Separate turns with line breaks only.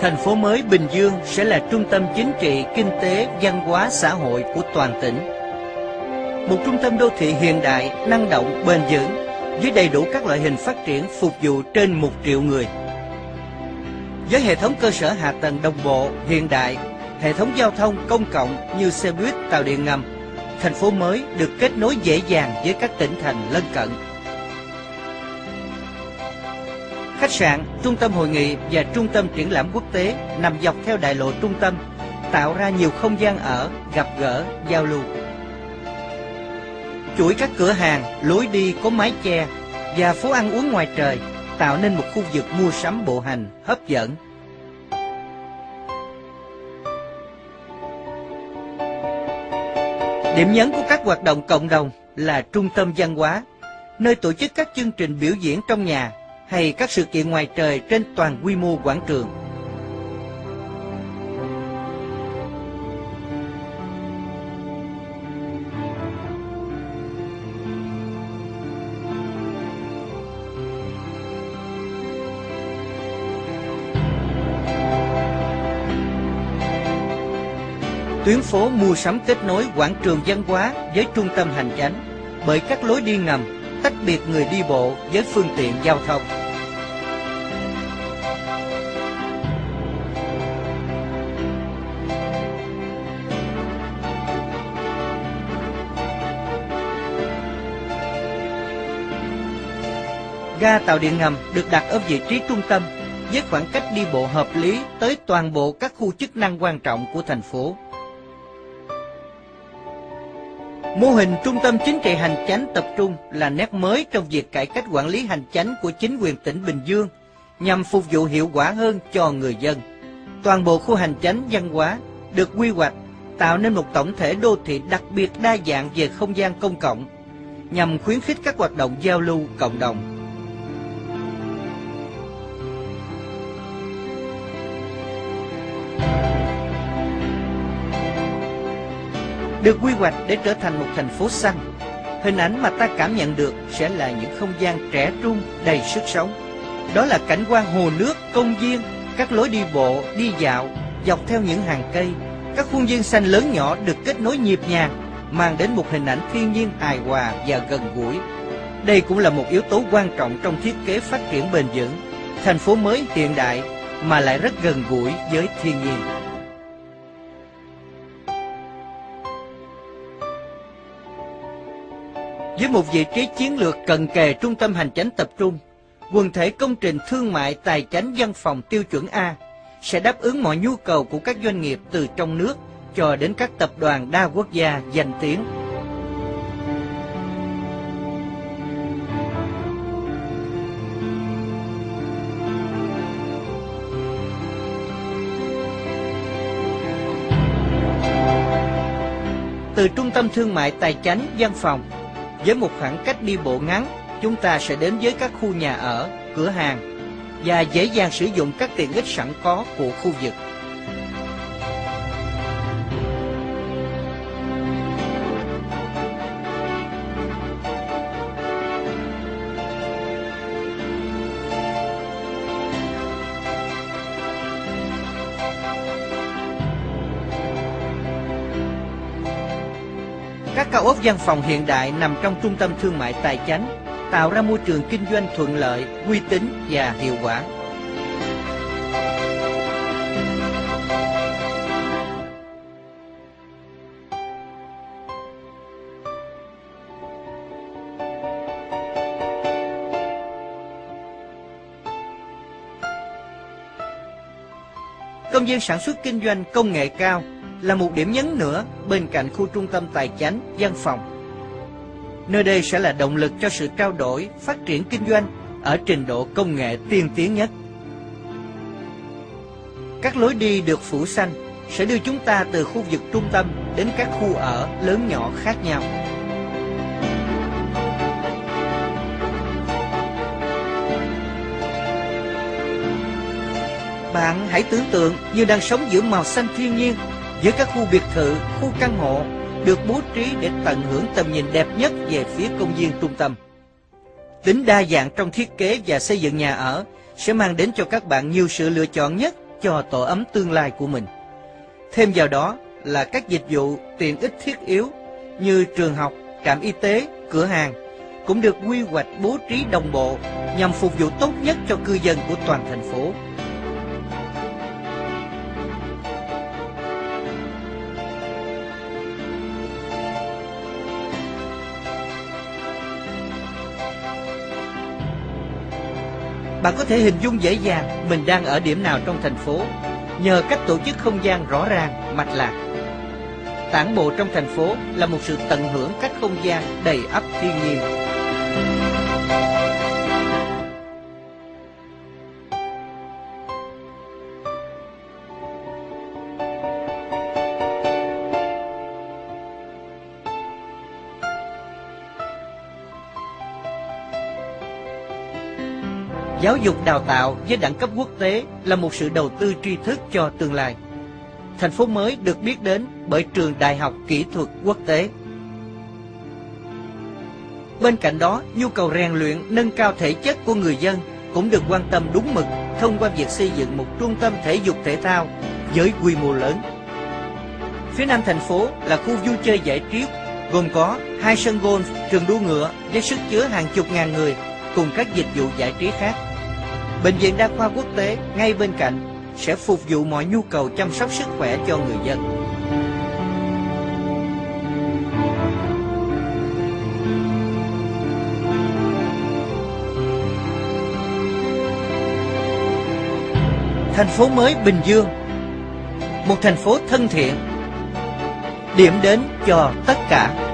Thành phố mới Bình Dương sẽ là trung tâm chính trị, kinh tế, văn hóa, xã hội của toàn tỉnh. Một trung tâm đô thị hiện đại, năng động, bền vững, với đầy đủ các loại hình phát triển phục vụ trên 1 triệu người. Với hệ thống cơ sở hạ tầng đồng bộ, hiện đại, hệ thống giao thông công cộng như xe buýt, tàu điện ngầm, thành phố mới được kết nối dễ dàng với các tỉnh thành lân cận. Khách sạn, trung tâm hội nghị và trung tâm triển lãm quốc tế nằm dọc theo đại lộ trung tâm, tạo ra nhiều không gian ở, gặp gỡ, giao lưu. Chuỗi các cửa hàng, lối đi có mái che và phố ăn uống ngoài trời tạo nên một khu vực mua sắm bộ hành hấp dẫn. Điểm nhấn của các hoạt động cộng đồng là trung tâm văn hóa, nơi tổ chức các chương trình biểu diễn trong nhà hay các sự kiện ngoài trời trên toàn quy mô quảng trường. Tuyến phố mua sắm kết nối quảng trường văn hóa với trung tâm hành chánh bởi các lối đi ngầm, tách biệt người đi bộ với phương tiện giao thông. Ga tàu điện ngầm được đặt ở vị trí trung tâm với khoảng cách đi bộ hợp lý tới toàn bộ các khu chức năng quan trọng của thành phố. Mô hình trung tâm chính trị hành chánh tập trung là nét mới trong việc cải cách quản lý hành chánh của chính quyền tỉnh Bình Dương nhằm phục vụ hiệu quả hơn cho người dân. Toàn bộ khu hành chánh văn hóa được quy hoạch tạo nên một tổng thể đô thị đặc biệt đa dạng về không gian công cộng nhằm khuyến khích các hoạt động giao lưu cộng đồng. Được quy hoạch để trở thành một thành phố xanh, hình ảnh mà ta cảm nhận được sẽ là những không gian trẻ trung đầy sức sống. Đó là cảnh quan hồ nước, công viên, các lối đi bộ, đi dạo dọc theo những hàng cây, các khuôn viên xanh lớn nhỏ được kết nối nhịp nhàng, mang đến một hình ảnh thiên nhiên hài hòa và gần gũi. Đây cũng là một yếu tố quan trọng trong thiết kế phát triển bền vững, thành phố mới hiện đại mà lại rất gần gũi với thiên nhiên. Với một vị trí chiến lược cận kề trung tâm hành chánh tập trung, quần thể công trình thương mại tài chánh văn phòng tiêu chuẩn A sẽ đáp ứng mọi nhu cầu của các doanh nghiệp từ trong nước cho đến các tập đoàn đa quốc gia danh tiếng. Từ trung tâm thương mại tài chánh văn phòng, với một khoảng cách đi bộ ngắn, chúng ta sẽ đến với các khu nhà ở, cửa hàng và dễ dàng sử dụng các tiện ích sẵn có của khu vực. Các cao ốc văn phòng hiện đại nằm trong trung tâm thương mại tài chánh, tạo ra môi trường kinh doanh thuận lợi, uy tín và hiệu quả. Công viên sản xuất kinh doanh công nghệ cao là một điểm nhấn nữa bên cạnh khu trung tâm tài chánh văn phòng. Nơi đây sẽ là động lực cho sự trao đổi, phát triển kinh doanh ở trình độ công nghệ tiên tiến nhất. Các lối đi được phủ xanh sẽ đưa chúng ta từ khu vực trung tâm đến các khu ở lớn nhỏ khác nhau. Bạn hãy tưởng tượng như đang sống giữa màu xanh thiên nhiên, với các khu biệt thự, khu căn hộ được bố trí để tận hưởng tầm nhìn đẹp nhất về phía công viên trung tâm. Tính đa dạng trong thiết kế và xây dựng nhà ở sẽ mang đến cho các bạn nhiều sự lựa chọn nhất cho tổ ấm tương lai của mình. Thêm vào đó là các dịch vụ tiện ích thiết yếu như trường học, trạm y tế, cửa hàng cũng được quy hoạch bố trí đồng bộ nhằm phục vụ tốt nhất cho cư dân của toàn thành phố. Bạn có thể hình dung dễ dàng mình đang ở điểm nào trong thành phố nhờ cách tổ chức không gian rõ ràng, mạch lạc. Tản bộ trong thành phố là một sự tận hưởng các không gian đầy ắp thiên nhiên. Giáo dục đào tạo với đẳng cấp quốc tế là một sự đầu tư tri thức cho tương lai. Thành phố mới được biết đến bởi trường Đại học Kỹ thuật Quốc tế. Bên cạnh đó, nhu cầu rèn luyện, nâng cao thể chất của người dân cũng được quan tâm đúng mực thông qua việc xây dựng một trung tâm thể dục thể thao với quy mô lớn. Phía nam thành phố là khu vui chơi giải trí gồm có 2 sân golf, trường đua ngựa với sức chứa hàng chục ngàn người cùng các dịch vụ giải trí khác. Bệnh viện đa khoa quốc tế ngay bên cạnh sẽ phục vụ mọi nhu cầu chăm sóc sức khỏe cho người dân. Thành phố mới Bình Dương, một thành phố thân thiện, điểm đến cho tất cả.